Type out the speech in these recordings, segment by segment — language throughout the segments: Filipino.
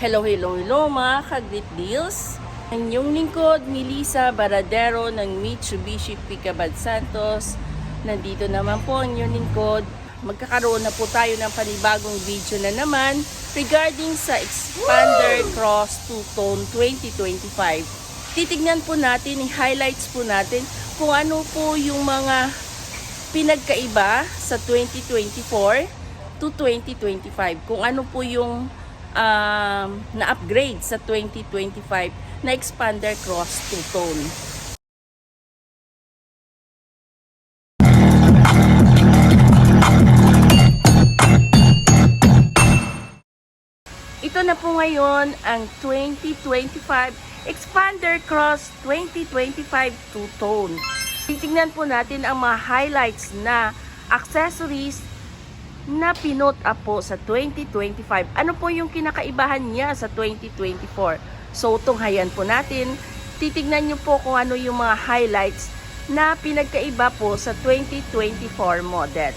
Hello mga ka-Great Deals. Ang inyong lingkod, Melissa Baradero ng Mitsubishi Picabad Santos. Nandito naman po ang inyong lingkod. Magkakaroon na po tayo ng panibagong video na naman regarding sa Expander Cross Two-Tone 2025. Titignan po natin, i-highlights po natin kung ano po yung mga pinagkaiba sa 2024 to 2025. Kung ano po yung na-upgrade sa 2025 na Expander Cross Two-Tone. Ito na po ngayon ang 2025 Expander Cross 2025 Two-Tone. Titingnan po natin ang mga highlights na accessories na pinot up po sa 2025. Ano po yung kinakaibahan niya sa 2024? So, tunghayan po natin. Titignan nyo po kung ano yung mga highlights na pinagkaiba po sa 2024 model.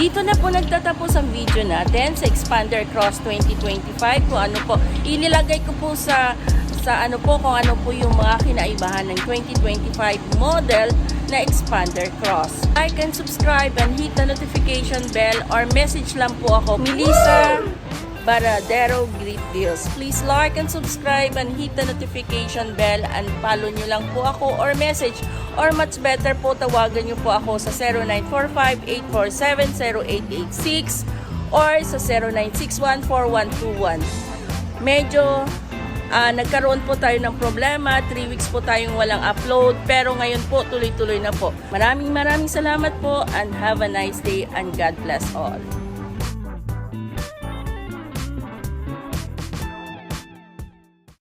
Dito na po nagtatapos ang video natin sa Expander Cross 2025. Kung ano po, inilagay ko po sa sa kung ano po yung mga kinaibahan ng 2025 model na expander cross. Like and subscribe and hit the notification bell or message lang po ako, Melissa Baradero Great Deals. Please like and subscribe and hit the notification bell and follow nyo lang po ako or message or much better po tawagan nyo po ako sa 0945-847-0886 or sa 0961-4121. Medyo nagkaroon po tayo ng problema, 3 weeks po tayong walang upload, pero ngayon po tuloy-tuloy na po. Maraming salamat po and have a nice day and God bless all.